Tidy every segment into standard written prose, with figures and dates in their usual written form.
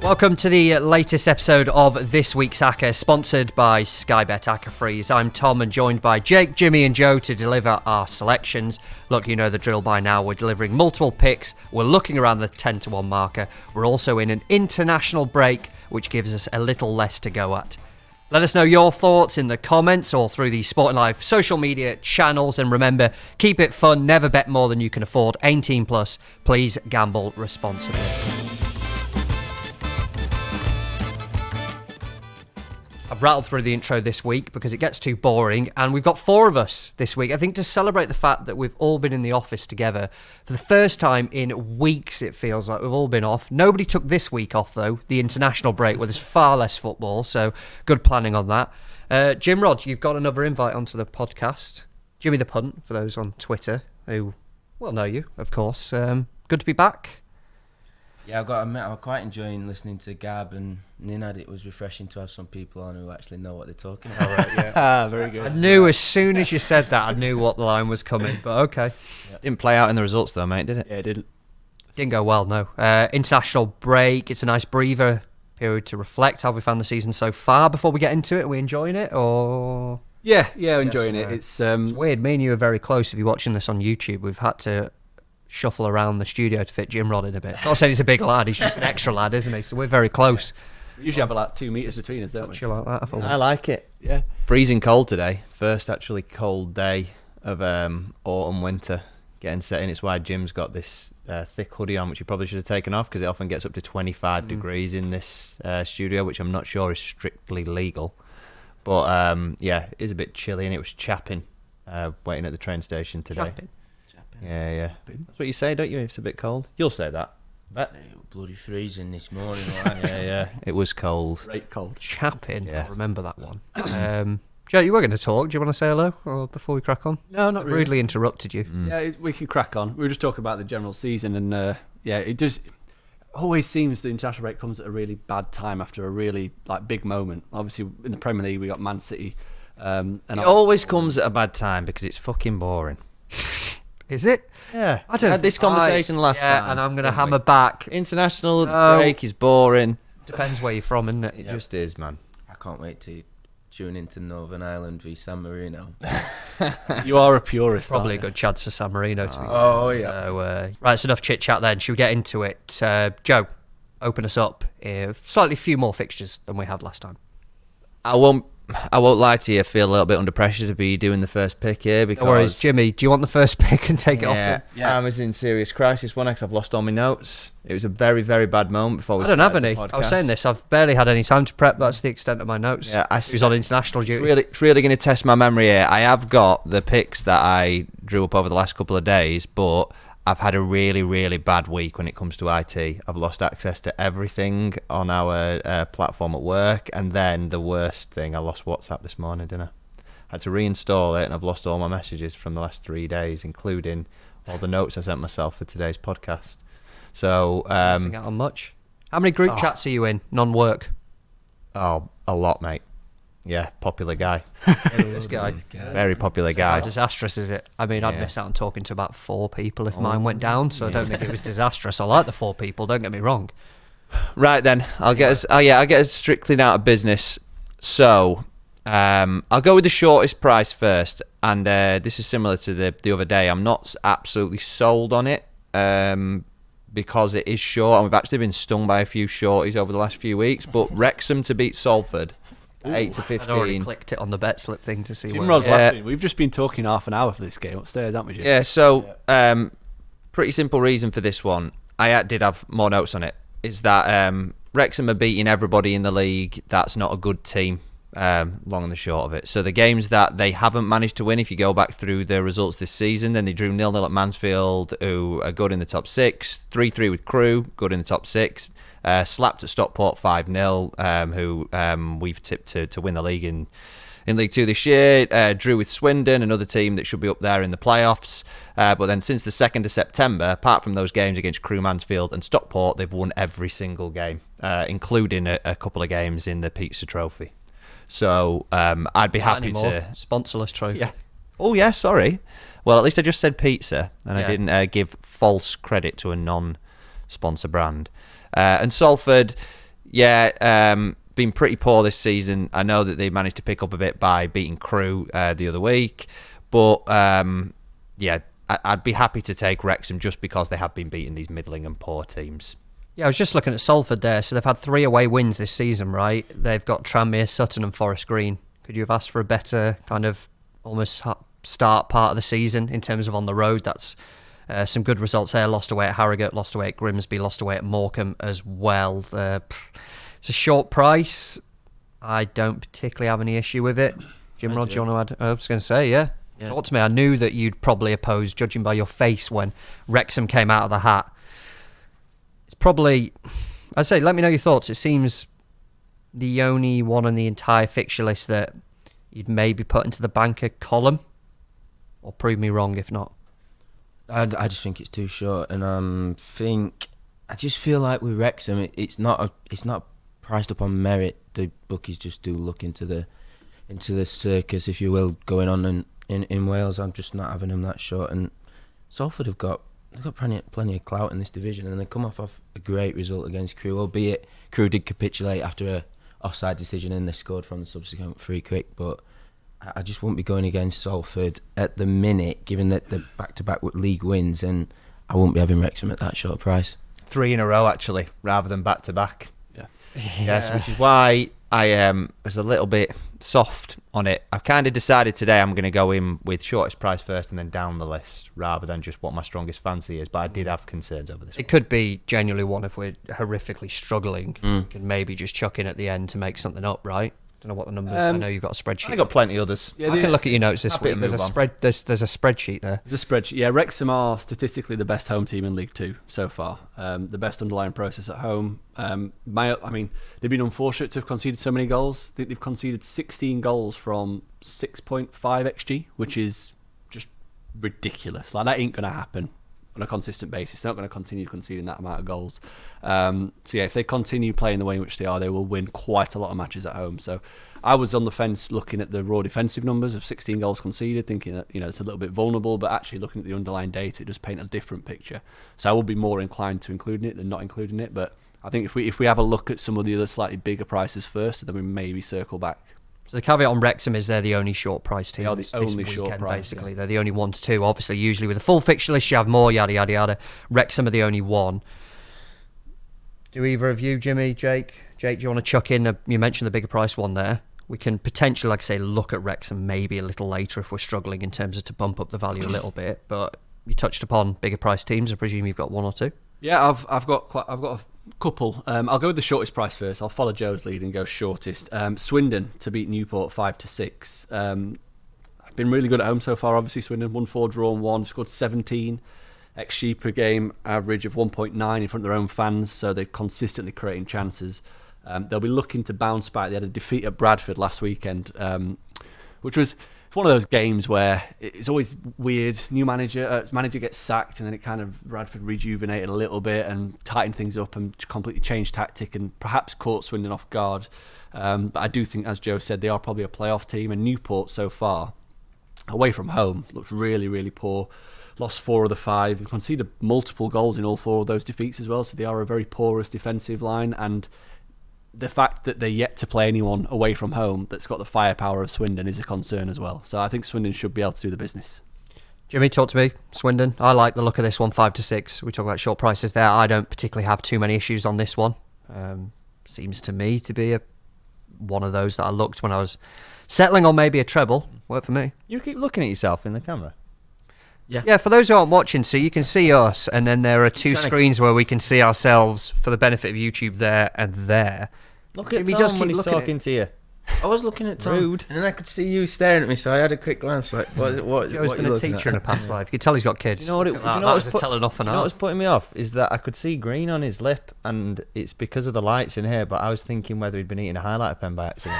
Welcome to the latest episode of this week's Acca, sponsored by Sky Bet Acca Freeze. I'm Tom and joined by Jake, Jimmy and Joe to deliver our selections. Look, you know the drill by now. We're delivering multiple picks. We're looking around the 10-1 marker. We're also in an international break, which gives us a little less to go at. Let us know your thoughts in the comments or through the Sporting Life social media channels. And remember, keep it fun, never bet more than you can afford. 18 plus, please gamble responsibly. I've rattled through the intro this week because it gets too boring, and we've got 4 of us this week. I think to celebrate the fact that we've all been in the office together for the first time in weeks. It feels like we've all been off. Nobody took this week off, though, the international break, where there's far less football, so good planning on that. Jim Rod, you've got another invite onto the podcast. Jimmy the Punt, for those on Twitter who will know you, of course. Good to be back. Yeah, I've got to admit, I'm quite enjoying listening to Gab and Ninad. It was refreshing to have some people on who actually know what they're talking about. Right, yeah. Very good. I knew as soon as you said that, I knew what the line was coming, but okay. Yeah. Didn't play out in the results though, mate, did it? Yeah, it didn't. Didn't go well, no. International break, it's a nice breather period to reflect. How have we found the season so far before we get into it? Are we enjoying it, or...? Yeah, enjoying it. It's weird. Me and you are very close. If you're watching this on YouTube, we've had to shuffle around the studio to fit Jim Rod in a bit. Not saying he's a big lad, he's just an extra lad, isn't he? So we're very close. We usually have like 2 meters between us, don't we? You like that? I like it. Yeah. Freezing cold today. First actually cold day of autumn, winter getting set in. It's why Jim's got this thick hoodie on, which he probably should have taken off because it often gets up to 25 degrees in this studio, which I'm not sure is strictly legal. But yeah, it is a bit chilly, and it was chapping waiting at the train station today. Chapping. Yeah. That's what you say, don't you? It's a bit cold. You'll say that. Bloody freezing this morning. Yeah. It was cold. Great cold. Chapping. Yeah. I remember that one. Joe, you were going to talk. Do you want to say hello or before we crack on? No, not really. Rudely interrupted you. Yeah, we can crack on. We were just talking about the general season, and it does. Always seems the international break comes at a really bad time after a really big moment. Obviously, in the Premier League, we got Man City. And it always comes at a bad time because it's fucking boring. Is it? Yeah. I had this conversation last time. And I'm going to hammer back. International break is boring. Depends where you're from, isn't it? It just is, man. I can't wait to tune into Northern Ireland v San Marino. You are a purist. Probably a good chance for San Marino to be. Oh, yeah. So, right, it's enough chit chat then. Should we get into it? Joe, open us up. Slightly few more fixtures than we had last time. I won't lie to you, I feel a little bit under pressure to be doing the first pick here because... No worries, Jimmy, do you want the first pick and take it off? Yeah, I was in serious crisis one because I've lost all my notes. It was a very, very bad moment before we I don't have started any. the podcast. I was saying this, I've barely had any time to prep. That's the extent of my notes. Yeah, Who's on international duty? It's really going to test my memory here. I have got the picks that I drew up over the last couple of days, but I've had a really, really bad week when it comes to IT. I've lost access to everything on our platform at work, and then the worst thing, I lost WhatsApp this morning, didn't I? I had to reinstall it, and I've lost all my messages from the last 3 days, including all the notes I sent myself for today's podcast. So, Missing out on much. How many group chats are you in, non-work? Oh, a lot, mate. Yeah, popular guy. This guy. Very popular guy. How disastrous is it? I mean, I'd miss out on talking to about 4 people if mine went down, so I don't think it was disastrous. I like the 4 people, don't get me wrong. Right then, I'll get us strictly out of business. So, I'll go with the shortest price first, and this is similar to the other day. I'm not absolutely sold on it because it is short, and we've actually been stung by a few shorties over the last few weeks. But Wrexham to beat Salford. 8 to 15. I'd already clicked it on the bet slip thing to see Jim where... Rod's laughing. We've just been talking half an hour for this game upstairs, haven't we, Jim? Yeah, so pretty simple reason for this one. I did have more notes on it. Is that Wrexham are beating everybody in the league. That's not a good team, long and the short of it. So the games that they haven't managed to win, if you go back through their results this season, then they drew 0-0 at Mansfield, who are good in the top 6. 3-3 with Crewe, good in the top 6. Slapped at Stockport 5-0, who we've tipped to win the league in League 2 this year. Drew with Swindon, another team that should be up there in the playoffs. But then since the 2nd of September, apart from those games against Crewe, Mansfield and Stockport, they've won every single game, including a couple of games in the Pizza Trophy. So I'd be happy to... Sponsorless trophy. Yeah. Oh, yeah, sorry. Well, at least I just said pizza, and I didn't give false credit to a non-sponsor brand. And Salford, Yeah, been pretty poor this season. I know that they managed to pick up a bit by beating Crewe the other week, but yeah, I'd be happy to take Wrexham just because they have been beating these middling and poor teams. Yeah, I was just looking at Salford there. So they've had 3 away wins this season, right? They've got Tranmere, Sutton and Forest Green. Could you have asked for a better kind of almost start part of the season in terms of on the road? That's some good results there. Lost away at Harrogate, lost away at Grimsby, lost away at Morecambe as well. It's a short price. I don't particularly have any issue with it. Jim Rod, do you want to add? I was going to say, yeah. Talk to me. I knew that you'd probably oppose, judging by your face when Wrexham came out of the hat. It's probably, I'd say, let me know your thoughts. It seems the only one on the entire fixture list that you'd maybe put into the banker column, or prove me wrong if not. I just think it's too short, and I just feel like with Wrexham, it's not priced up on merit. The bookies just do look into the circus, if you will, going on in Wales. I'm just not having them that short, and Salford they've got plenty of clout in this division, and they come off a great result against Crewe, albeit Crewe did capitulate after a offside decision and they scored from the subsequent free kick. But I just won't be going against Salford at the minute, given that the back-to-back league wins, and I won't be having Wrexham at that short price. 3 in a row actually, rather than back-to-back. Yeah. Yes, which is why I was a little bit soft on it. I've kind of decided today I'm going to go in with shortest price first and then down the list, rather than just what my strongest fancy is. But I did have concerns over this. It could be genuinely one if we're horrifically struggling. You can maybe just chuck in at the end to make something up, right? Don't know what the numbers. I know you've got a spreadsheet. I got plenty others. Yeah, I can look at your notes this week. There's a spreadsheet there. There's a spreadsheet. Yeah, Wrexham are statistically the best home team in League Two so far. The best underlying process at home. I mean, they've been unfortunate to have conceded so many goals. I think they've conceded 16 goals from 6.5 xG, which is just ridiculous. Like, that ain't going to happen on a consistent basis. They're not going to continue conceding that amount of goals. So yeah, if they continue playing the way in which they are, they will win quite a lot of matches at home. So I was on the fence looking at the raw defensive numbers of 16 goals conceded, thinking that, you know, it's a little bit vulnerable, but actually looking at the underlying data, it does paint a different picture. So I will be more inclined to including it than not including it. But I think if we have a look at some of the other slightly bigger prices first, then we maybe circle back. So the caveat on Wrexham is they're the only short price team. They are the this only weekend, short price, basically. yeah. They're the only 1 to 2. Obviously, usually with a full fixture list, you have more, yada, yada, yada. Wrexham are the only one. Do either of you, Jimmy, Jake, do you want to chuck in? You mentioned the bigger price one there. We can potentially, like I say, look at Wrexham maybe a little later if we're struggling in terms of to bump up the value a little bit. But you touched upon bigger price teams. I presume you've got 1 or 2. Yeah, I've got a couple. I'll go with the shortest price first. I'll follow Joe's lead and go shortest. Swindon to beat Newport 5-6. I've been really good at home so far. Obviously, Swindon 1-4, drawn 1, scored 17 xG per game, average of 1.9 in front of their own fans. So they're consistently creating chances. They'll be looking to bounce back. They had a defeat at Bradford last weekend, which was one of those games where it's always weird. New manager, manager gets sacked, and then it kind of Bradford rejuvenated a little bit and tightened things up and completely changed tactic and perhaps caught Swindon off guard. But I do think, as Joe said, they are probably a playoff team. And Newport so far, away from home, looks really, really poor. Lost 4 of the 5, and conceded multiple goals in all 4 of those defeats as well. So they are a very porous defensive line, and the fact that they're yet to play anyone away from home that's got the firepower of Swindon is a concern as well. So I think Swindon should be able to do the business. Jimmy, talk to me. Swindon. I like the look of this one, 5-6. We talk about short prices there. I don't particularly have too many issues on this one. Seems to me to be one of those that I looked when I was settling on maybe a treble. Worked for me. You keep looking at yourself in the camera. Yeah, for those who aren't watching, so you can see us, and then there are 2 screens where we can see ourselves for the benefit of YouTube there and there. Look at Tom when he's talking to you. I was looking at Tom, Rude. and then I could see you staring at me, so I had a quick glance like, what Joe's been a teacher in a past life. You can tell he's got kids. Do you know what was telling off and what was putting me off is that I could see green on his lip, and it's because of the lights in here, but I was thinking whether he'd been eating a highlighter pen by accident.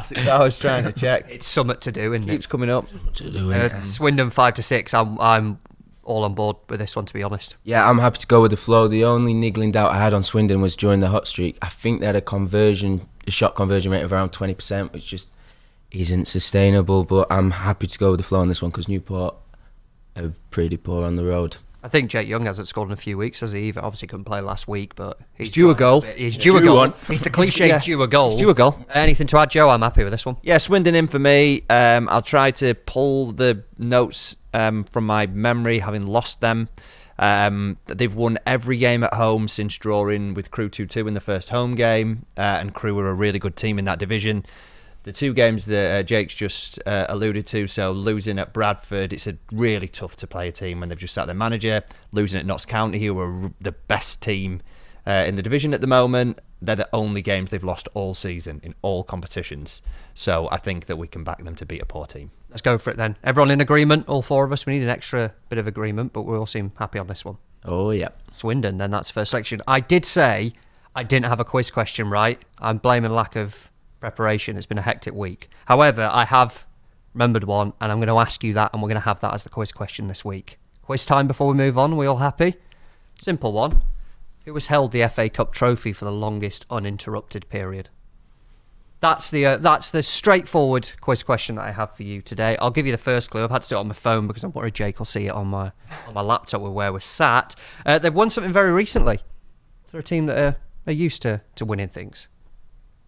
So I was trying to check. It's something to do, isn't it? Keeps coming up. Swindon 5-6. I'm all on board with this one, to be honest. Yeah, I'm happy to go with the flow. The only niggling doubt I had on Swindon was during the hot streak. I think they had a shot conversion rate of around 20%, which just isn't sustainable. But I'm happy to go with the flow on this one because Newport are pretty poor on the road. I think Jake Young hasn't scored in a few weeks, has he? Either. Obviously couldn't play last week, but he's due a goal. He's due a goal. He's the cliche due a goal. He's due a goal. Anything to add, Joe? I'm happy with this one. Yeah, Swindon in for me. I'll try to pull the notes from my memory, having lost them. They've won every game at home since drawing with Crewe 2-2 in the first home game, and Crewe were a really good team in that division. The two games that Jake's just alluded to, so losing at Bradford, it's a really tough to play a team when they've just sacked their manager. Losing at Notts County, who are the best team in the division at the moment. They're the only games they've lost all season in all competitions. So I think that we can back them to beat a poor team. Let's go for it then. Everyone in agreement? All four of us? We need an extra bit of agreement, but we all seem happy on this one. Oh, yeah. Swindon, then that's first selection. I did say I didn't have a quiz question right. I'm blaming lack of preparation. It's been a hectic week. However, I have remembered one, and I'm going to ask you that, and we're going to have that as the quiz question this week. Quiz time before we move on. We all happy? Simple one. Who has held the FA Cup trophy for the longest uninterrupted period? That's the straightforward quiz question that I have for you today. I'll give you the first clue. I've had to do it on my phone because I'm worried Jake will see it on my laptop where we're sat. They've won something very recently. They're a team that are used to winning things.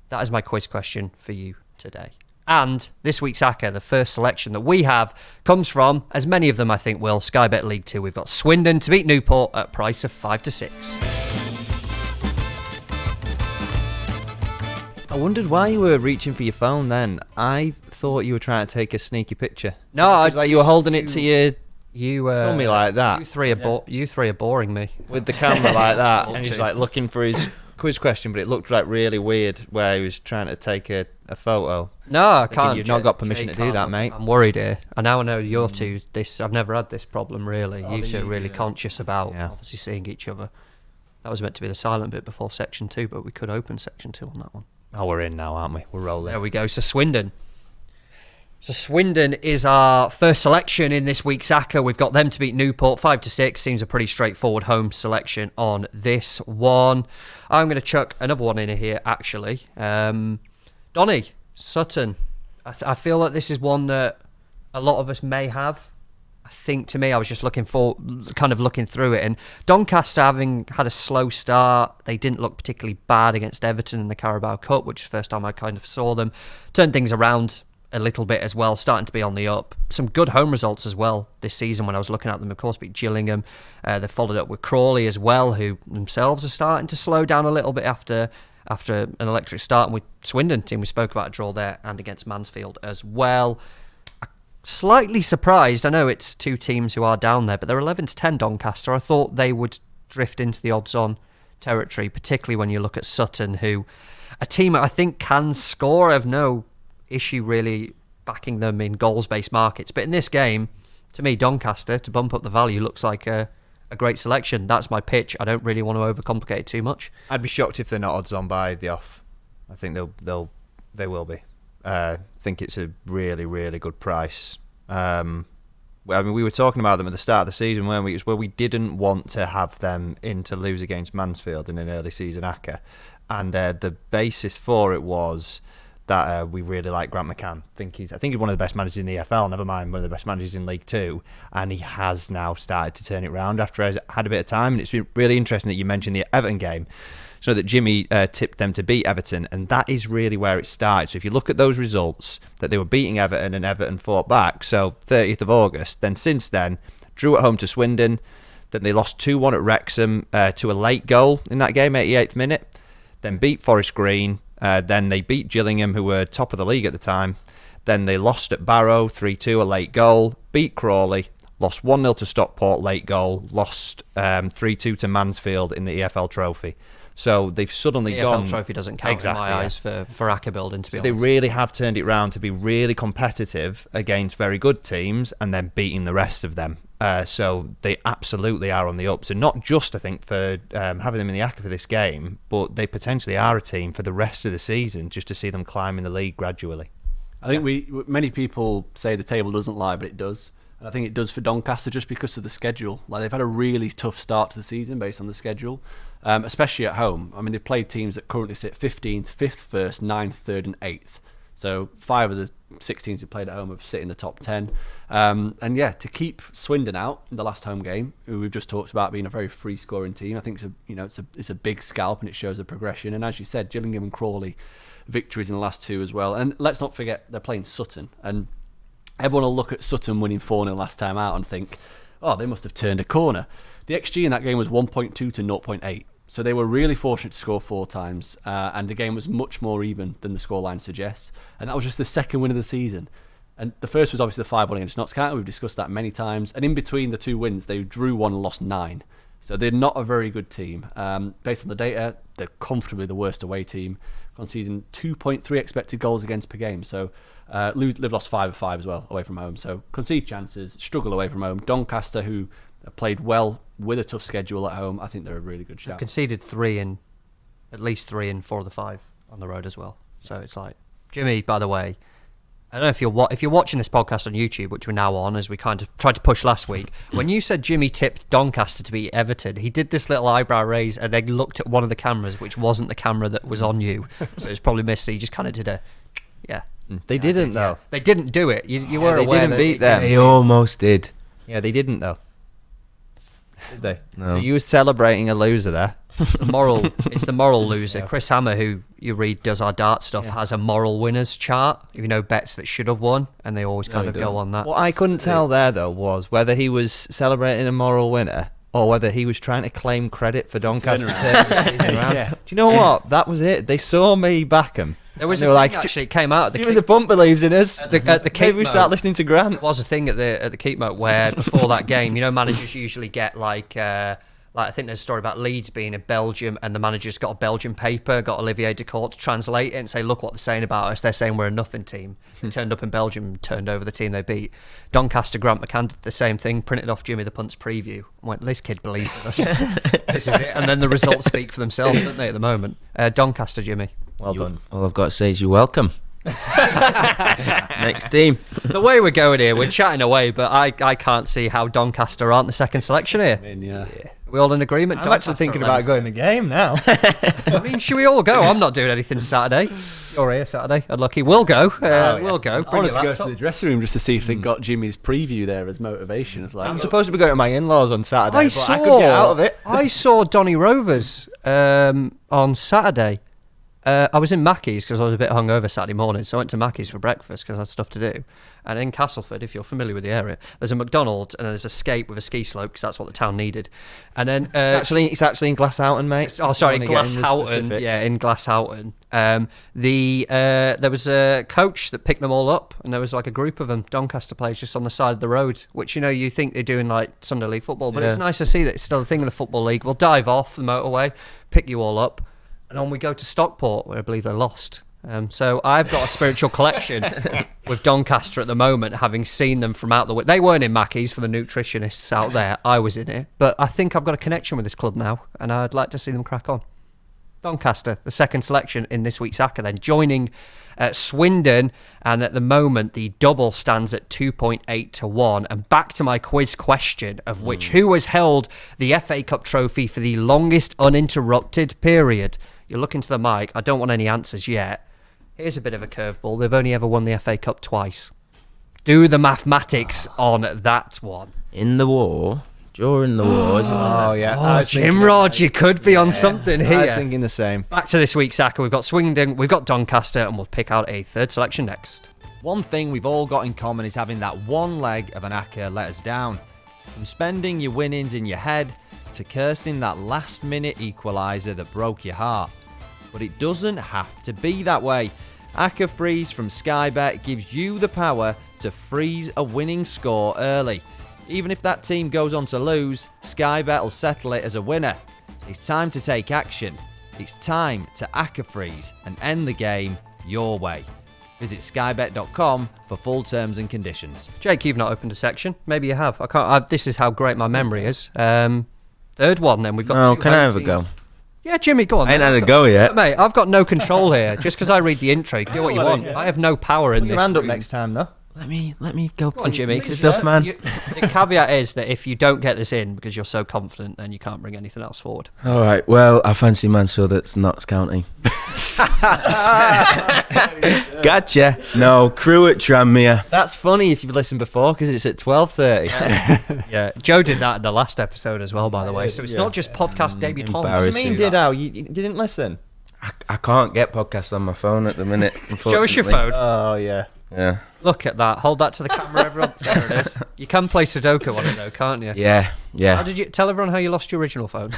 That is my quiz question for you today. And this week's Acca, the first selection that we have, comes from, as many of them I think will, Sky Bet League 2. We've got Swindon to beat Newport at a price of 5-6. I wondered why you were reaching for your phone then. I thought you were trying to take a sneaky picture. No, I was like you were holding it to your... You told me like that. You three are boring me. With the camera like that, and he's like looking for his quiz question, but it looked like really weird where he was trying to take a photo. No, I can't. You've not got permission to do that, mate. I'm worried here. And now I know you're two. I've never had this problem really. You two are really conscious about obviously seeing each other. That was meant to be the silent bit before section 2, but we could open section 2 on that one. Oh, we're in now, aren't we? We're rolling. There we go. So Swindon. Swindon is our first selection in this week's Acca. We've got them to beat Newport 5-6. Seems a pretty straightforward home selection on this one. I'm going to chuck another one in here, actually. Donny, Sutton. I feel like this is one that a lot of us may have. I think to me, I was just looking through it. And Doncaster, having had a slow start, they didn't look particularly bad against Everton in the Carabao Cup, which is the first time I kind of saw them. Turned things around a little bit as well, starting to be on the up. Some good home results as well this season when I was looking at them. Of course, beat Gillingham. They followed up with Crawley as well, who themselves are starting to slow down a little bit after an electric start. And with Swindon team, we spoke about a draw there and against Mansfield as well. Slightly surprised. I know it's two teams who are down there, but they're 11-10 Doncaster. I thought they would drift into the odds-on territory, particularly when you look at Sutton, who a team I think can score. I have no issue really backing them in goals-based markets. But in this game, to me, Doncaster, to bump up the value, looks like a great selection. That's my pitch. I don't really want to overcomplicate it too much. I'd be shocked if they're not odds-on by the off. I think they will be. I think it's a really, really good price. I mean, we were talking about them at the start of the season, weren't we? It's where we didn't want to have them in to lose against Mansfield in an early season Acca. And the basis for it was that we really like Grant McCann. I think he's one of the best managers in the EFL, never mind one of the best managers in League Two. And he has now started to turn it around after he had a bit of time. And it's been really interesting that you mentioned the Everton game. So that Jimmy tipped them to beat Everton, and that is really where it started. So if you look at those results, that they were beating Everton and Everton fought back, so 30th of August, then since then, drew at home to Swindon, then they lost 2-1 at Wrexham to a late goal in that game, 88th minute, then beat Forest Green, then they beat Gillingham, who were top of the league at the time, then they lost at Barrow, 3-2, a late goal, beat Crawley, lost 1-0 to Stockport, late goal, lost 3-2 to Mansfield in the EFL Trophy. So they've suddenly gone... The EFL Trophy doesn't count in my eyes for Acca building, to be honest. They really have turned it around to be really competitive against very good teams and then beating the rest of them. So they absolutely are on the up. So not just, I think, for having them in the Acca for this game, but they potentially are a team for the rest of the season just to see them climb in the league gradually. I think many people say the table doesn't lie, but it does. And I think it does for Doncaster just because of the schedule. Like, they've had a really tough start to the season based on the schedule. Especially at home. I mean, they've played teams that currently sit 15th, 5th, 1st, 9th, 3rd and 8th. So 5 of the 6 teams who played at home have sit in the top 10. And yeah, to keep Swindon out in the last home game, who we've just talked about being a very free scoring team, I think it's a big scalp, and it shows a progression. And as you said, Gillingham and Crawley victories in the last 2 as well. And let's not forget they're playing Sutton, and everyone will look at Sutton winning 4-0 last time out and think, oh, they must have turned a corner. The XG in that game was 1.2 to 0.8. So they were really fortunate to score 4 times, and the game was much more even than the scoreline suggests. And that was just the second win of the season. And the first was obviously the 5-1 against Notts County. We've discussed that many times. And in between the 2 wins, they drew 1 and lost 9. So they're not a very good team. Based on the data, they're comfortably the worst away team, conceding 2.3 expected goals against per game. So they've lost 5 of 5 as well away from home. So concede chances, struggle away from home. Doncaster, who played well with a tough schedule at home, I think they're a really good shout. Conceded at least 3 in 4 of the 5 on the road as well. So it's like, Jimmy, by the way, I don't know if you're watching this podcast on YouTube, which we're now on, as we kind of tried to push last week. When you said Jimmy tipped Doncaster to beat Everton, he did this little eyebrow raise and then looked at one of the cameras, which wasn't the camera that was on you. So it's probably missed. So he just kind of did a, yeah. They didn't, though. Yeah. They didn't do it. You were aware. They didn't beat them. They almost did. Yeah, they didn't, though. Did they? No. So you were celebrating a loser there. It's the moral loser. Yeah. Chris Hammer, who you read does our dart stuff, has a moral winners chart. Bets that should have won, and they always kind of go on that. What I couldn't tell there, though, was whether he was celebrating a moral winner or whether he was trying to claim credit for Doncaster turning the season around. Yeah. Do you know what? That was it. They saw me back him. There was a thing, actually, it came out at the even the Punt believes in us. At the Maybe we start listening to Grant. There was a thing at the Keepmoat where before that game, managers usually get like I think there's a story about Leeds being in Belgium, and the manager's got a Belgian paper, got Olivier Decourt to translate it and say, look what they're saying about us. They're saying we're a nothing team. They turned up in Belgium and turned over the team they beat. Doncaster, Grant McCann did the same thing, printed off Jimmy the Punt's preview. I went, this kid believes in us. This is it. And then the results speak for themselves, don't they, at the moment? Doncaster, Jimmy. Well done. All I've got to say is you're welcome. Next team. The way we're going here, we're chatting away, but I can't see how Doncaster aren't the second selection here. Yeah. We all in agreement? I'm actually thinking about going to the game now. I mean, should we all go? I'm not doing anything Saturday. You're here Saturday. Unlucky. We'll go. We'll go. I wanted to go to the dressing room just to see if they got Jimmy's preview there as motivation. It's like, I'm supposed to be going to my in-laws on Saturday, I could get out of it. I saw Donny Rovers on Saturday. I was in Mackey's because I was a bit hungover Saturday morning, so I went to Mackey's for breakfast because I had stuff to do. And in Castleford, if you're familiar with the area, there's a McDonald's and there's a skate with a ski slope because that's what the town needed. And then it's actually in Glasshoughton, mate. Oh, sorry, Glasshoughton. Yeah, in Glasshoughton. There was a coach that picked them all up, and there was like a group of them, Doncaster players, just on the side of the road. Which you think they're doing like Sunday League football, but it's nice to see that it's still a thing in the football league. We'll dive off the motorway, pick you all up. And on we go to Stockport, where I believe they lost. So I've got a spiritual collection with Doncaster at the moment, having seen them from out the way. They weren't in Mackey's for the nutritionists out there. I was in it. But I think I've got a connection with this club now, and I'd like to see them crack on. Doncaster, the second selection in this week's Acca, then joining Swindon, and at the moment the double stands at 2.8 to 1. And back to my quiz question of which who has held the FA Cup trophy for the longest uninterrupted period? You're looking to the mic. I don't want any answers yet. Here's a bit of a curveball. They've only ever won the FA Cup twice. Do the mathematics on that one. In the war, during the war, isn't it? Oh, yeah. Jim Rod, you could be on something here. I was thinking the same. Back to this week's Acca. We've got Swindon, we've got Doncaster, and we'll pick out a third selection next. One thing we've all got in common is having that one leg of an Acca let us down. From spending your winnings in your head to cursing that last-minute equaliser that broke your heart. But it doesn't have to be that way. Acca Freeze from Sky Bet gives you the power to freeze a winning score early. Even if that team goes on to lose, Sky Bet will settle it as a winner. It's time to take action. It's time to Acca Freeze and end the game your way. Visit skybet.com for full terms and conditions. Jake, you've not opened a section. Maybe you have. I can't. This is how great my memory is. Third one, then we've got. No, can I have a go? Yeah, Jimmy, go on. I ain't had a go yet. Mate, I've got no control here. Just because I read the intro, you can do what you want. I have no power in Put this. your hand up room. next time, though. Let me go Come on, Jimmy. some stuff, man. The caveat is that if you don't get this in because you're so confident, then you can't bring anything else forward. All right. Well, I fancy Mansfield at Notts County. Gotcha. No, Crew at Tranmere. That's funny if you've listened before because it's at 12:30. Yeah, Joe did that in the last episode as well, by the way. So it's not just podcast debutants. What do you Embarrassing. mean, Diddo? You didn't listen? I can't get podcasts on my phone at the minute. Show us your phone. Oh, yeah. Yeah. Look at that. Hold that to the camera, everyone. There it is. You can play Sudoku on it, though, can't you? Yeah. How did you tell everyone how you lost your original phone?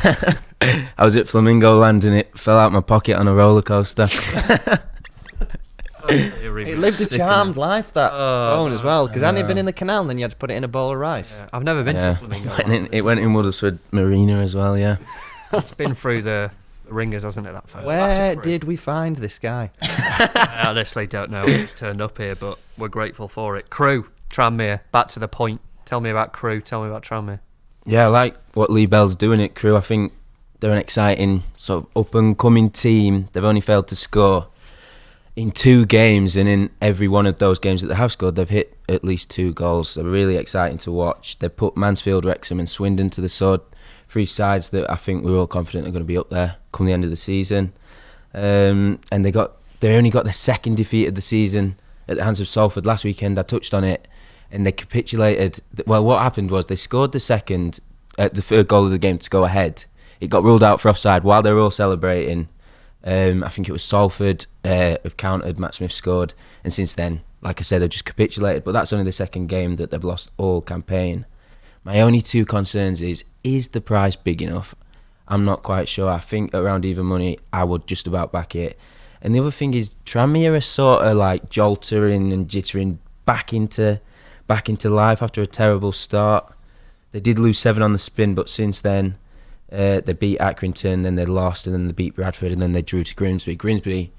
I was at Flamingo Land and it fell out my pocket on a roller coaster. It lived a charmed life, that phone, as well, because hadn't it been in the canal and then you had to put it in a bowl of rice? I've never been to Flamingo. It went in Woodlesford Marina as well, yeah. It's been through the ringers, hasn't it, that phone? Where did we find this guy? I honestly don't know who's turned up here, but we're grateful for it. Crew, Tranmere, back to the point. Tell me about Crew, tell me about Tranmere. Yeah, I like what Lee Bell's doing at Crew. I think they're an exciting sort of up-and-coming team. They've only failed to score in 2 games, and in every one of those games that they have scored, they've hit at least 2 goals. They're really exciting to watch. They've put Mansfield, Wrexham and Swindon to the sword. 3 sides that I think we're all confident are going to be up there come the end of the season. And they only got the 2nd defeat of the season at the hands of Salford last weekend. I touched on it, and they capitulated. Well, what happened was they scored the 3rd goal of the game to go ahead. It got ruled out for offside while they were all celebrating. I think it was Salford have countered, Matt Smith scored, and since then, like I said, they've just capitulated. But that's only the 2nd game that they've lost all campaign. My only 2 concerns is the price big enough? I'm not quite sure. I think around even money, I would just about back it. And the other thing is, Tranmere are sort of like joltering and jittering back into life after a terrible start. They did lose 7 on the spin, but since then, they beat Accrington, then they lost, and then they beat Bradford, and then they drew to Grimsby. Grimsby,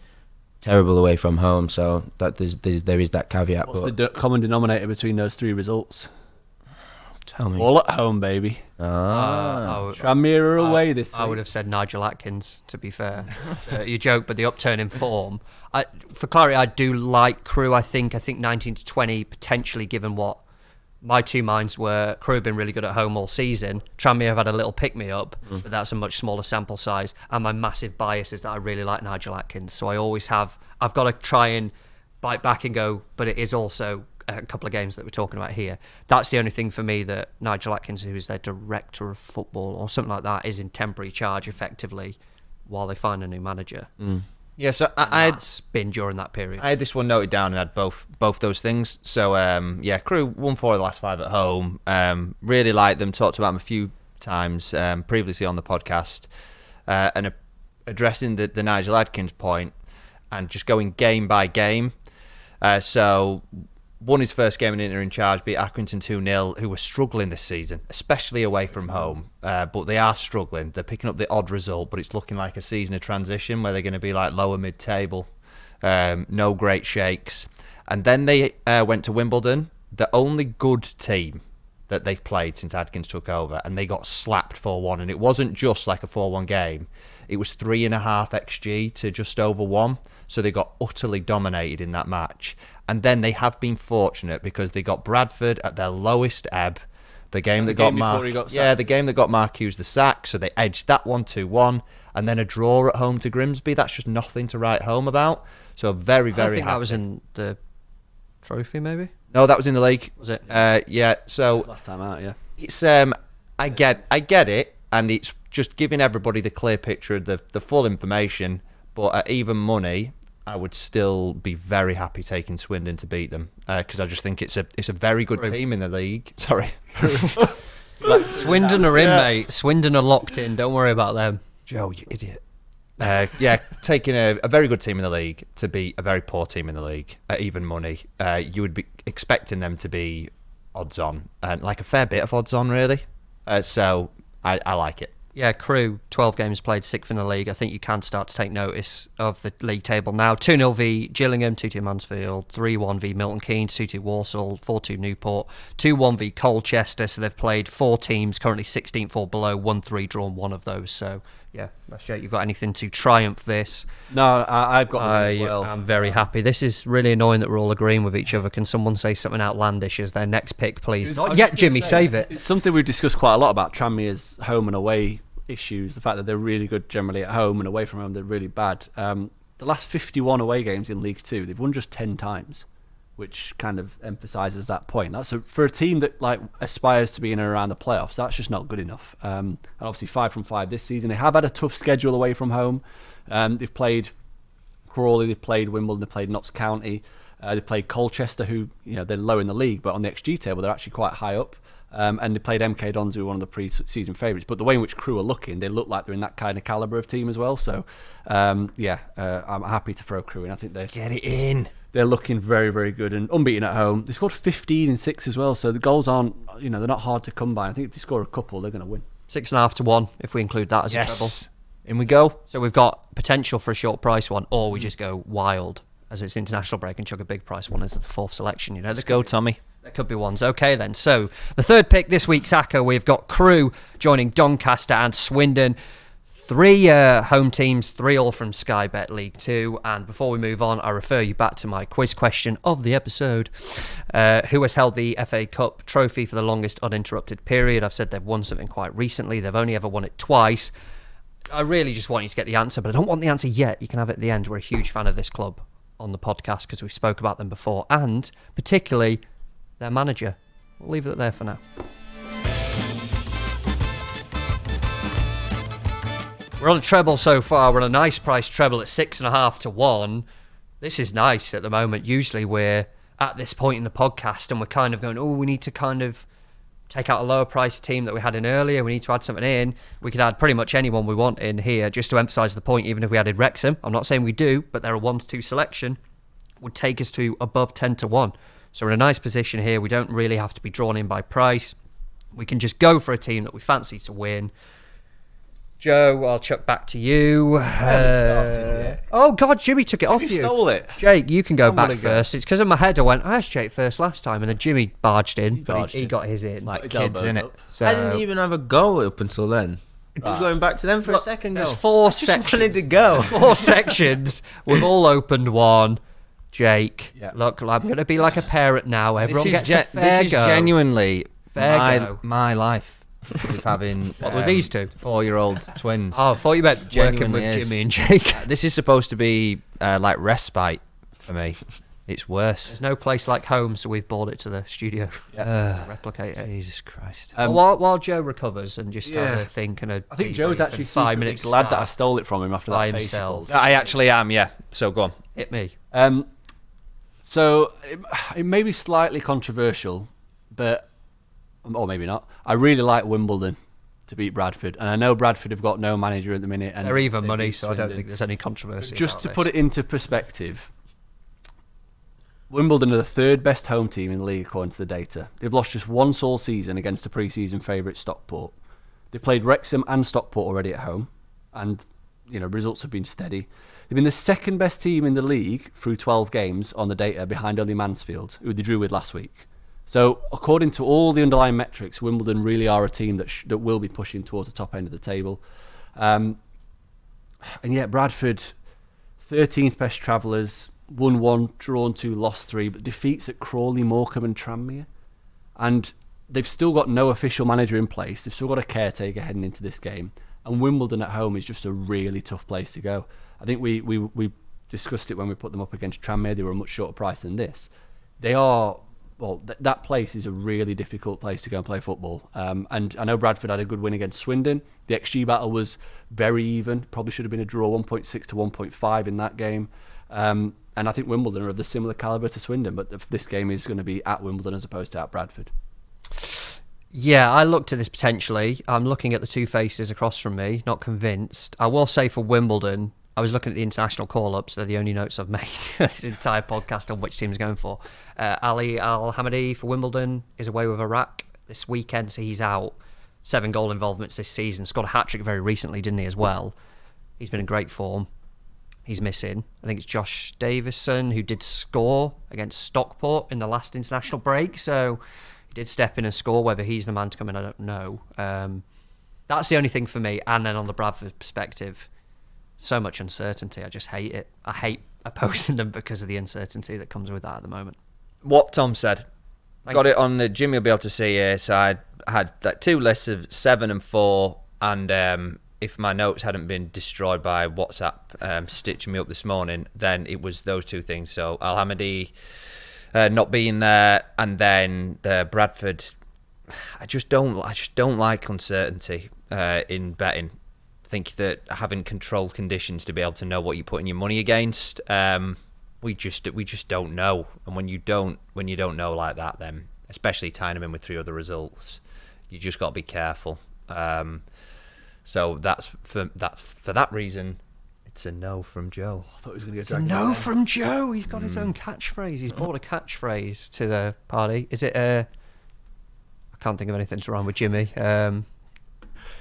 terrible away from home, so that there is that caveat. What's the common denominator between those 3 results? Tell me. All at home, baby. Tranmere are away this week. I would have said Nigel Atkins, to be fair. You joke, but the upturn in form. For clarity, I do like Crew. I think 19 to 20, potentially, given what my 2 minds were. Crew have been really good at home all season. Tranmere have had a little pick-me-up, but that's a much smaller sample size. And my massive bias is that I really like Nigel Atkins. So I've got to try and bite back and go, but it is also a couple of games that we're talking about here. That's the only thing for me that Nigel Atkins, who is their director of football or something like that, is in temporary charge effectively while they find a new manager. Yeah, so that's been during that period. I had this one noted down and had both those things. So, Crew won 4 of the last 5 at home. Really liked them, talked about them a few times previously on the podcast. And addressing the Nigel Atkins point and just going game by game. So, won his first game in Inter in charge, beat Accrington 2-0, who were struggling this season, especially away from home. But they are struggling. They're picking up the odd result, but it's looking like a season of transition where they're going to be like lower mid-table. No great shakes. And then they went to Wimbledon, the only good team that they've played since Adkins took over, and they got slapped 4-1. And it wasn't just like a 4-1 game. It was 3.5 XG to just over 1. So they got utterly dominated in that match. And then they have been fortunate because they got Bradford at their lowest ebb. The game that got Mark, the game that got Mark Hughes the sack. So they edged that 1-2-1, and then a draw at home to Grimsby. That's just nothing to write home about. So very, very. I think happy. that was in the trophy, maybe. No, that was in the league. Was it? Yeah. So Last time out, yeah. it's I get it, and it's just giving everybody the clear picture of the full information. But at even money, I would still be very happy taking Swindon to beat them because I just think it's a very good team in the league. Sorry. Swindon are in, mate. Swindon are locked in. Don't worry about them. Joe, you idiot. Taking a very good team in the league to beat a very poor team in the league at even money. You would be expecting them to be odds on, and like a fair bit of odds on, really. So I like it. Yeah, Crew, 12 games played, 6th in the league. I think you can start to take notice of the league table now. 2-0 v Gillingham, 2-2 Mansfield, 3-1 v Milton Keynes, 2-2 Walsall, 4-2 Newport, 2-1 v Colchester. So they've played 4 teams, currently 16th or below, 1-3, drawn one of those. So yeah, Jake, you've got anything to triumph this? No, I've got one as well. I'm very happy. This is really annoying that we're all agreeing with each other. Can someone say something outlandish as their next pick, please? Not yet, Jimmy, save it. It's something we've discussed quite a lot about Tranmere's home and away issues. The fact that they're really good generally at home, and away from home they're really bad. The last 51 away games in League Two, they've won just 10 times, which kind of emphasises that point. That's for a team that like aspires to be in and around the playoffs. That's just not good enough. And obviously 5 from 5 this season. They have had a tough schedule away from home. They've played Crawley, they've played Wimbledon, they've played Notts County, they've played Colchester, who they're low in the league, but on the XG table they're actually quite high up. And they played MK Dons, who were one of the pre-season favourites. But the way in which Crewe are looking, they look like they're in that kind of calibre of team as well. So I'm happy to throw Crewe in. I think they Get it in. They're looking very, very good and unbeaten at home. They scored 15 and 6 as well, so the goals aren't, they're not hard to come by. I think if they score a couple, they're going to win. 6.5 to 1, if we include that as a treble. In we go. So we've got potential for a short price one, or we just go wild as it's international break and chuck a big price one as the 4th selection. Let's go, Tommy. There could be ones. Okay, then. So the third pick this week's Acca, we've got Crewe joining Doncaster and Swindon. 3 home teams, 3 all from Sky Bet League 2. And before we move on, I refer you back to my quiz question of the episode. Who has held the FA Cup trophy for the longest uninterrupted period? I've said they've won something quite recently. They've only ever won it twice. I really just want you to get the answer, but I don't want the answer yet. You can have it at the end. We're a huge fan of this club on the podcast because we've spoke about them before, and particularly their manager. We'll leave it there for now. We're on a treble so far. We're on a nice price treble at 6.5 to 1. This is nice at the moment. Usually we're at this point in the podcast and we're kind of going, we need to kind of take out a lower price team that we had in earlier. We need to add something in. We could add pretty much anyone we want in here, just to emphasise the point, even if we added Wrexham. I'm not saying we do, but they're a 1-2 selection. Would take us to above 10 to 1. So we're in a nice position here. We don't really have to be drawn in by price. We can just go for a team that we fancy to win. Joe, I'll chuck back to you. Oh, God, Jimmy took it off you. Stole it. Jake, you can go back first. It's because in my head I went, I asked Jake first last time, and then Jimmy barged in, but he got his in. Like kids, innit? So, I didn't even have a go up until then. Just going back to them for a second. There's 4 sections. Wanted to go. 4 sections. We've all opened one. Jake, look, I'm going to be like a parent now. Everyone gets a fair This is go. genuinely Fair my life. With having what were these two 4-year-old twins. Oh, I thought you meant working with Jimmy and Jake. This is supposed to be like respite for me. It's worse. There's no place like home, so we've brought it to the studio to replicate it. Jesus Christ. While Joe recovers and just has a think and I think Joe's actually 5 minutes glad that I stole it from him after that face. I actually am, yeah. So go on. Hit me. So it may be slightly controversial, but or maybe not. I really like Wimbledon to beat Bradford, and I know Bradford have got no manager at the minute, and they're even money, so I don't think there's any controversy. Just to put it into perspective, Wimbledon are the 3rd best home team in the league according to the data. They've lost just once all season against a pre-season favourite Stockport. They've played Wrexham and Stockport already at home, and results have been steady. They've been the 2nd best team in the league through 12 games on the data, behind only Mansfield, who they drew with last week. So, according to all the underlying metrics, Wimbledon really are a team that will be pushing towards the top end of the table. And yet, Bradford, 13th best travellers, won 1, drawn 2, lost 3, but defeats at Crawley, Morecambe and Tranmere. And they've still got no official manager in place. They've still got a caretaker heading into this game. And Wimbledon at home is just a really tough place to go. I think we discussed it when we put them up against Tranmere. They were a much shorter price than this. They are... Well, that place is a really difficult place to go and play football. And I know Bradford had a good win against Swindon. The XG battle was very even. Probably should have been a draw, 1.6 to 1.5 in that game. And I think Wimbledon are of the similar calibre to Swindon, but this game is going to be at Wimbledon as opposed to at Bradford. Yeah, I looked at this potentially. I'm looking at the two faces across from me, not convinced. I will say for Wimbledon, I was looking at the international call-ups. They're the only notes I've made this entire podcast on which team's going for. Ali Al-Hamadi for Wimbledon is away with Iraq this weekend, so he's out. 7 goal involvements this season. Scored a hat-trick very recently, didn't he, as well? He's been in great form. He's missing. I think it's Josh Davison who did score against Stockport in the last international break. So he did step in and score. Whether he's the man to come in, I don't know. That's the only thing for me. And then on the Bradford perspective, so much uncertainty. I just hate it. I hate opposing them because of the uncertainty that comes with that at the moment. What Tom said. Thank Got you. it on Jimmy will be able to see here. So I had like 2 lists of 7 and 4, and if my notes hadn't been destroyed by WhatsApp stitching me up this morning, then it was those 2 things. So Al-Hamidi not being there, and then Bradford. I just don't like uncertainty in betting. I think that having controlled conditions to be able to know what you're putting your money against, we just don't know. And when you don't know like that, then especially tying them in with 3 other results, you just got to be careful. So that's for that reason, it's a no from Joe. I thought he was going to It's a no from Joe. He's got his own catchphrase. He's brought a catchphrase to the party. Is it I can't think of anything to rhyme with Jimmy.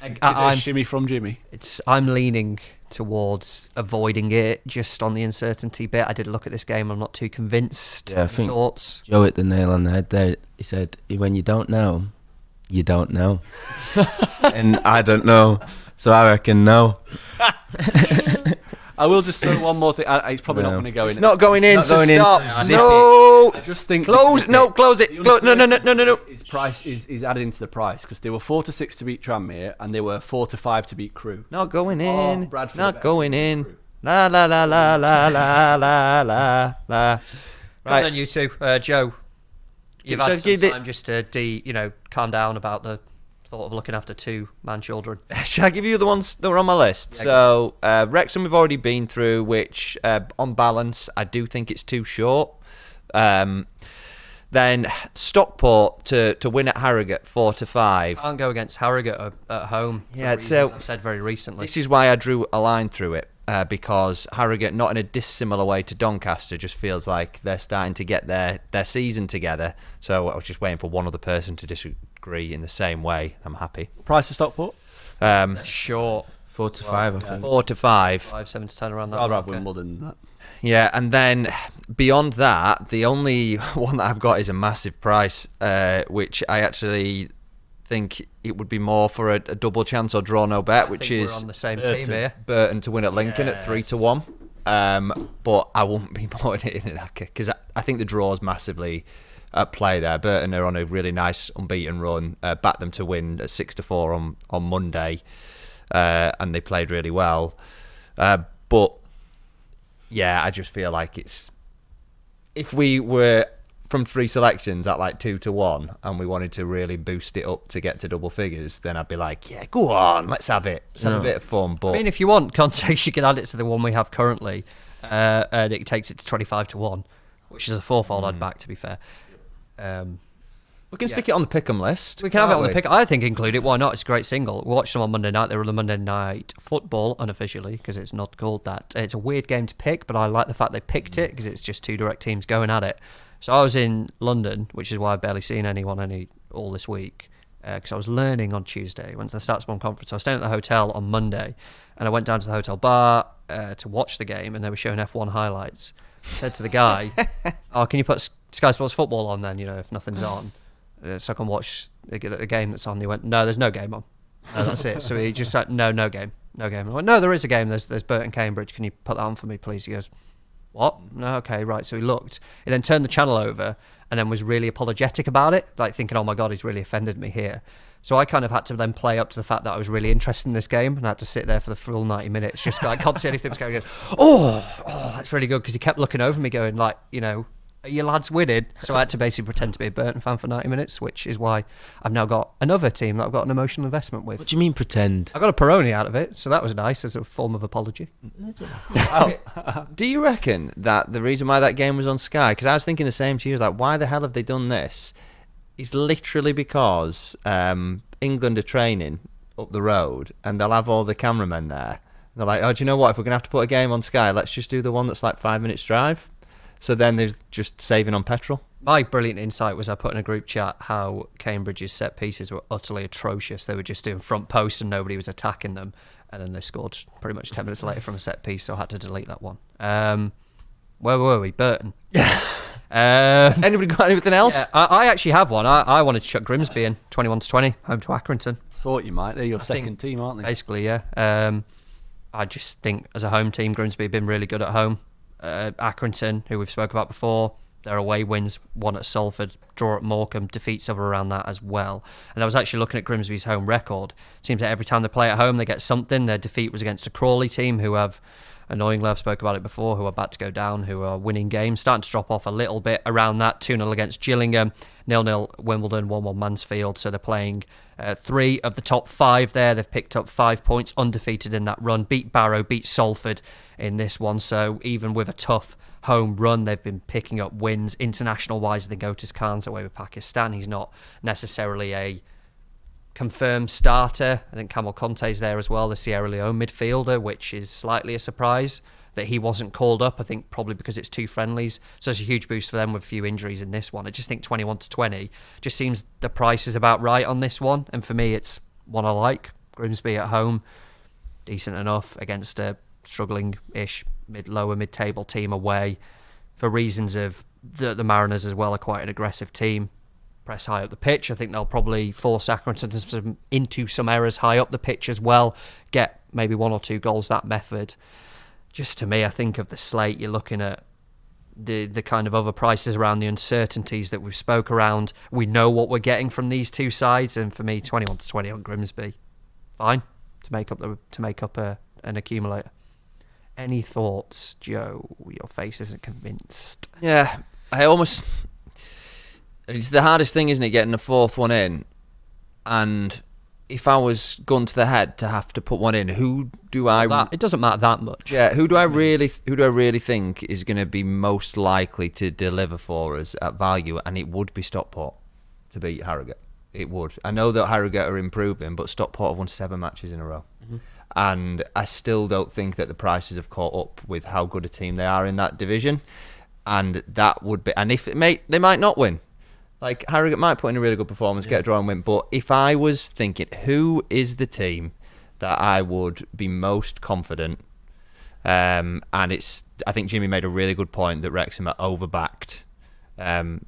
Is it a shimmy from Jimmy? I'm leaning towards avoiding it just on the uncertainty bit. I did look at this game. I'm not too convinced. Yeah, I think Thoughts? Joe hit the nail on the head there. He said, when you don't know, you don't know. And I don't know, so I reckon no. I will just throw one more thing. It's probably not going to go in. It's not going in, so going in, stop. so No. I just think Close it. No. His price is added into the price because they were 4-6 to beat Tranmere and they were 4-5 to beat Crewe. Not going Oh, in. Bradford Not are going better than in. Crewe. La la la la la la la la la. Right then, you two, Joe. You've So had some give it- time just to calm down about the thought of looking after 2-man children. Shall I give you the ones that were on my list? Yeah, So Wrexham we've already been through, which on balance I do think it's too short. Then Stockport to win at Harrogate 4-5. Can't go against Harrogate at home. for Yeah, reasons so- I've said very recently. This is why I drew a line through it, because Harrogate, not in a dissimilar way to Doncaster, just feels like they're starting to get their season together. So I was just waiting for one other person to disagree in the same way. I'm happy. Price of Stockport? Short. 4-5, I think. 4-5. 5, 7 to 10 around that. I'd rather marker. Wimbledon than that. Yeah, and then beyond that, the only one that I've got is a massive price, which I actually think it would be more for a double chance or draw no bet, I which think is we're on the same Burton. team here. Burton to win at Lincoln at 3-1. But I won't be putting it in Acca because I think the draw is massively at play there. Burton are on a really nice unbeaten run. Backed them to win at 6-4 on Monday, and they played really well. But yeah, I just feel like it's, if we were from 3 selections at like 2-1 and we wanted to really boost it up to get to double figures, then I'd be like, yeah, go on, let's have it. Let's have a bit of fun. But I mean, if you want context, you can add it to the one we have currently, and it takes it to 25-1, which is a fourfold I'd back, to be fair. we can stick it on the pick'em list. We can have it can't on the we? pick. I think include it. Why not? It's a great single. We watched them on Monday night. They were the Monday night football unofficially because it's not called that. It's a weird game to pick, but I like the fact they picked it because it's just 2 direct teams going at it. So I was in London, which is why I've barely seen anyone all this week because I was learning on Tuesday. Went to the StatsBomb conference. I was staying at the hotel on Monday, and I went down to the hotel bar to watch the game, and they were showing F1 highlights. I said to the guy, "Oh, can you put Sky Sports Football on then? If nothing's on." So I can watch the game that's on. He went, no, there's no game on. No, that's it. So he just said, no game. I went, no, there is a game. There's Burton Cambridge. Can you put that on for me, please? He goes, what? No, okay, right. So he looked. He then turned the channel over and then was really apologetic about it, like thinking, oh my God, he's really offended me here. So I kind of had to then play up to the fact that I was really interested in this game and I had to sit there for the full 90 minutes. Just I can't see anything was going on. Oh, that's really good because he kept looking over me going like, are your lads winning? So I had to basically pretend to be a Burton fan for 90 minutes, which is why I've now got another team that I've got an emotional investment with. What do you mean pretend? I got a Peroni out of it, so that was nice as a form of apology. Do you reckon that the reason why that game was on Sky, because I was thinking the same to you, was like, why the hell have they done this? Is literally because England are training up the road and they'll have all the cameramen there. They're like, oh, do you know what? If we're going to have to put a game on Sky, let's just do the one that's like 5 minutes drive. So then there's just saving on petrol. My brilliant insight was I put in a group chat how Cambridge's set pieces were utterly atrocious. They were just doing front post and nobody was attacking them. And then they scored pretty much 10 minutes later from a set piece, so I had to delete that one. Where were we? Burton. Yeah. Anybody got anything else? Yeah, I actually have one. I wanted to chuck Grimsby in 21-20, home to Accrington. Thought you might. They're your second team, aren't they? Basically, yeah. I just think as a home team, Grimsby have been really good at home. Accrington, who we've spoke about before, their away wins, one at Salford, draw at Morecambe, defeats over around that as well. And I was actually looking at Grimsby's home record. Seems that every time they play at home, they get something. Their defeat was against a Crawley team who have, annoyingly, I've spoke about it before, who are about to go down, who are winning games, starting to drop off a little bit around that. 2-0 against Gillingham, 0-0 Wimbledon, 1-1 Mansfield. So they're playing 3 of the top 5 there. They've picked up 5 points, undefeated in that run. Beat Barrow, beat Salford in this one. So even with a tough home run, they've been picking up wins. International-wise, I think Otis Khan's away with Pakistan. He's not necessarily a confirmed starter. I think Kamal Conte's there as well, the Sierra Leone midfielder, which is slightly a surprise that he wasn't called up. I think probably because it's 2 friendlies. So it's a huge boost for them with a few injuries in this one. I just think 21-20 just seems the price is about right on this one. And for me, it's one I like. Grimsby at home, decent enough against a struggling-ish lower mid-table team away. For reasons of the Mariners as well are quite an aggressive team. Press high up the pitch. I think they'll probably force Accrington into some errors high up the pitch as well. Get maybe 1 or 2 goals that method. Just to me, I think of the slate, you're looking at the kind of other prices around the uncertainties that we've spoke around. We know what we're getting from these two sides, and for me, 21-20 on Grimsby, fine to make up an accumulator. Any thoughts, Joe? Your face isn't convinced. Yeah, it's the hardest thing, isn't it, getting a 4th one in? And if I was gun to the head to have to put one in, who do it doesn't matter that much. Yeah, who do I really think is going to be most likely to deliver for us at value? And it would be Stockport to beat Harrogate. It would. I know that Harrogate are improving, but Stockport have won 7 matches in a row. Mm-hmm. And I still don't think that the prices have caught up with how good a team they are in that division. And that would be, and if they might not win. Like Harrogate might put in a really good performance, get a draw and win. But if I was thinking, who is the team that I would be most confident? And I think Jimmy made a really good point that Wrexham are overbacked,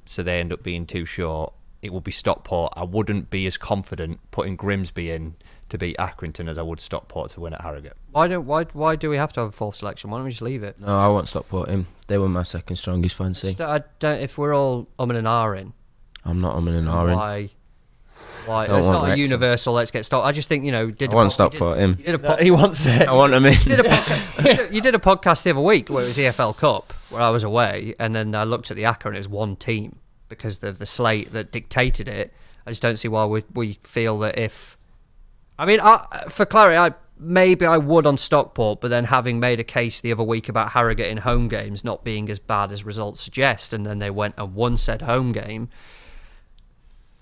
so they end up being too short. It would be Stockport. I wouldn't be as confident putting Grimsby in to beat Accrington as I would Stockport to win at Harrogate. Why do we have to have a 4th selection? Why don't we just leave it? No, I want Stockport in. They were my second strongest fancy. If we're all umming and ahhing, I'm not umming and ahhing. Why? Don't It's want not a Wrexham. universal. Let's get Stockport. I just think I want Stockport in. He wants it. I want him in. You did a podcast the other week where it was EFL Cup, where I was away, and then I looked at the Acca and it was one team because of the slate that dictated it. I just don't see why we feel that if... I mean, for clarity, maybe I would on Stockport, but then having made a case the other week about Harrogate in home games not being as bad as results suggest, and then they went and won said home game,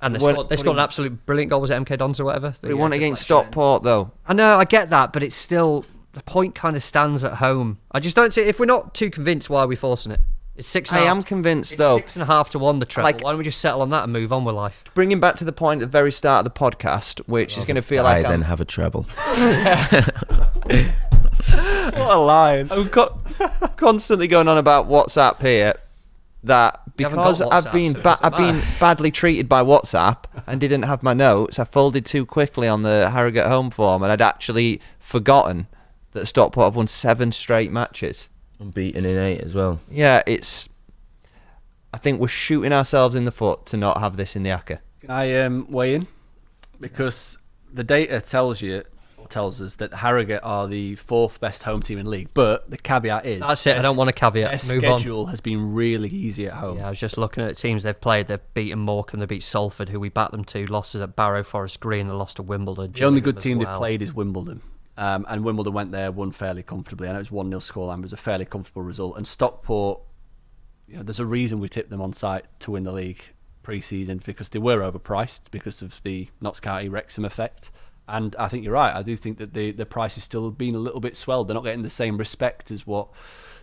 and they scored an absolute brilliant goal. Was it MK Dons or whatever? They won against Stockport, though. I know, I get that, but it's still... The point kind of stands at home. I just don't see... If we're not too convinced, why are we forcing it? It's 6.5. I am convinced, though. It's 6.5 to 1, the treble. Why don't we just settle on that and move on with life? Bringing back to the point at the very start of the podcast, which is going to feel like then have a treble. What a line. I'm constantly going on about WhatsApp here, that because I've been badly treated by WhatsApp and didn't have my notes, I folded too quickly on the Harrogate home form, and I'd actually forgotten that Stockport have won 7 straight matches. Unbeaten in 8 as well. Yeah, I think we're shooting ourselves in the foot to not have this in the Acca. Can I weigh in? Because the data tells us that Harrogate are the 4th best home team in the league, but the caveat is... That's it, I don't want a caveat. Their schedule has been really easy at home. Yeah, I was just looking at the teams they've played. They've beaten Morecambe, they beat Salford, who we backed them to, losses at Barrow, Forest Green, and lost to Wimbledon. The only good team they've played is Wimbledon. And Wimbledon went there, won fairly comfortably. I know it was 1-0 scoreline, but it was a fairly comfortable result. And Stockport, there's a reason we tipped them on site to win the league pre-season, because they were overpriced because of the Notts County Wrexham effect. And I think you're right. I do think that the price is still being a little bit swelled. They're not getting the same respect as what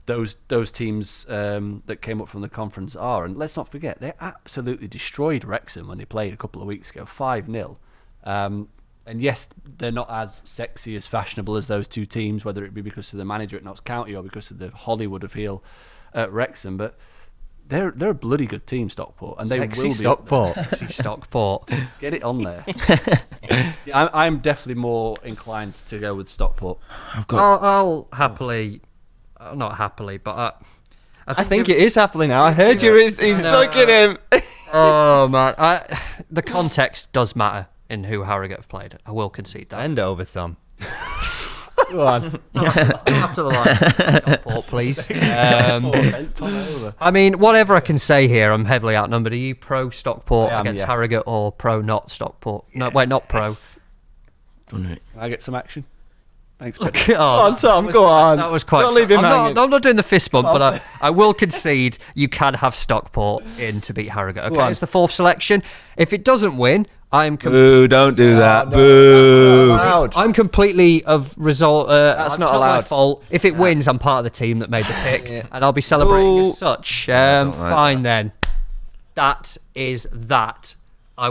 those teams that came up from the conference are. And let's not forget, they absolutely destroyed Wrexham when they played a couple of weeks ago, 5-0. And yes, they're not as sexy, as fashionable as those two teams, whether it be because of the manager at Notts County or because of the Hollywood appeal at Wrexham. But they're a bloody good team, Stockport, and they will be Stockport. Sexy Stockport. Get it on there. I'm definitely more inclined to go with Stockport. I'll happily, not happily, but I think it is happily now. I heard you. He's looking at him. Oh man, the context does matter in who Harrogate have played. I will concede that. Bend over, Tom. Go on. After the line, Stockport, please. I mean, whatever I can say here, I'm heavily outnumbered. Are you pro Stockport against Harrogate or pro not Stockport? No, wait, not pro. Can I get some action? Thanks. Go on, Tom. Go on. That was quite. Don't leave him hanging. I'm not doing the fist bump, but I will concede you can have Stockport in to beat Harrogate. Okay, it's the fourth selection. If it doesn't win, Boo! Don't do that. Boo! I'm completely of result. That's not allowed. My fault. If it wins, I'm part of the team that made the pick, and I'll be celebrating as such. Fine then. That is that. I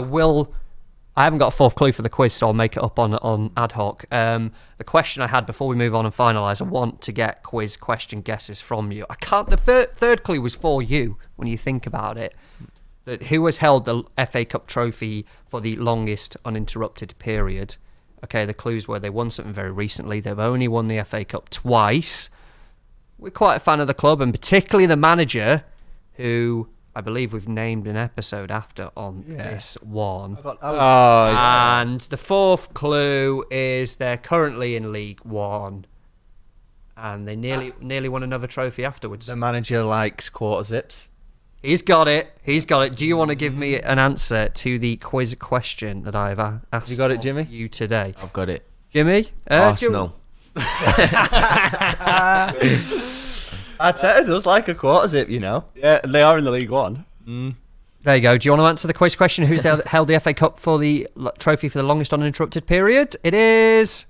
haven't got a fourth clue for the quiz, so I'll make it up on ad hoc. The question I had before we move on and finalise, I want to get quiz question guesses from you. I can't. The third clue was for you when you think about it. That who has held the FA Cup trophy for the longest uninterrupted period? Okay, the clues were they won something very recently. They've only won the FA Cup twice. We're quite a fan of the club, and particularly the manager, who I believe we've named an episode after on this one. And the fourth clue is they're currently in League One, and they nearly won another trophy afterwards. The manager likes quarter zips. He's got it. Do you want to give me an answer to the quiz question that I've asked you got it, Jimmy? You today? I've got it. Jimmy? Arsenal. Arteta does like a quarter zip, you know. Yeah, they are in the League One. There you go. Do you want to answer the quiz question? Who's held the FA Cup for the trophy for the longest uninterrupted period? It is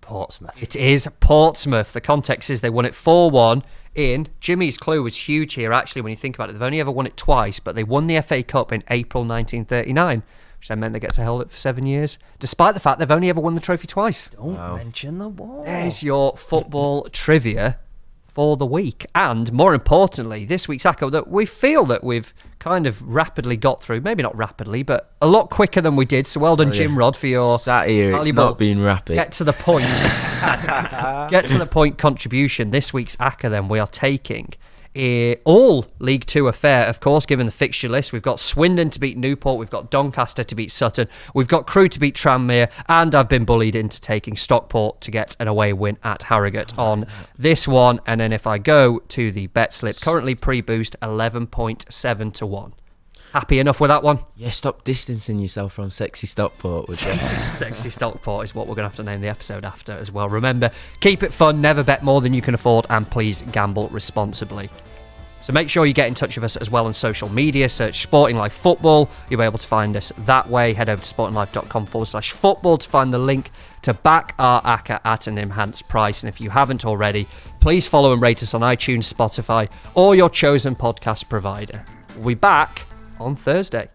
Portsmouth. It is Portsmouth. The context is they won it 4-1 in. Jimmy's clue was huge here, actually, when you think about it. They've only ever won it twice, but they won the FA Cup in April 1939, which then meant they get to hold it for 7 years, despite the fact they've only ever won the trophy twice. Don't mention the war. There's your football trivia for the week. And more importantly, this week's Acca, that we feel that we've kind of rapidly got through. Maybe not rapidly, but a lot quicker than we did. So well done, Jim Rod, for your sat here. It's not been rapid. Get to the point. Get to the point contribution. This week's Acca, then, we are taking all League Two affair, of course, given the fixture list. We've got Swindon to beat Newport, we've got Doncaster to beat Sutton, we've got Crewe to beat Tranmere, and I've been bullied into taking Stockport to get an away win at Harrogate on this one. And then if I go to the bet slip, currently pre-boost 11.7 to 1. Happy enough with that one? Yeah, stop distancing yourself from sexy Stockport. With Sexy Stockport is what we're going to have to name the episode after as well. Remember, keep it fun, never bet more than you can afford, and please gamble responsibly. So make sure you get in touch with us as well on social media. Search Sporting Life Football. You'll be able to find us that way. Head over to sportinglife.com/football to find the link to back our Acca at an enhanced price. And if you haven't already, please follow and rate us on iTunes, Spotify, or your chosen podcast provider. We'll be back on Thursday.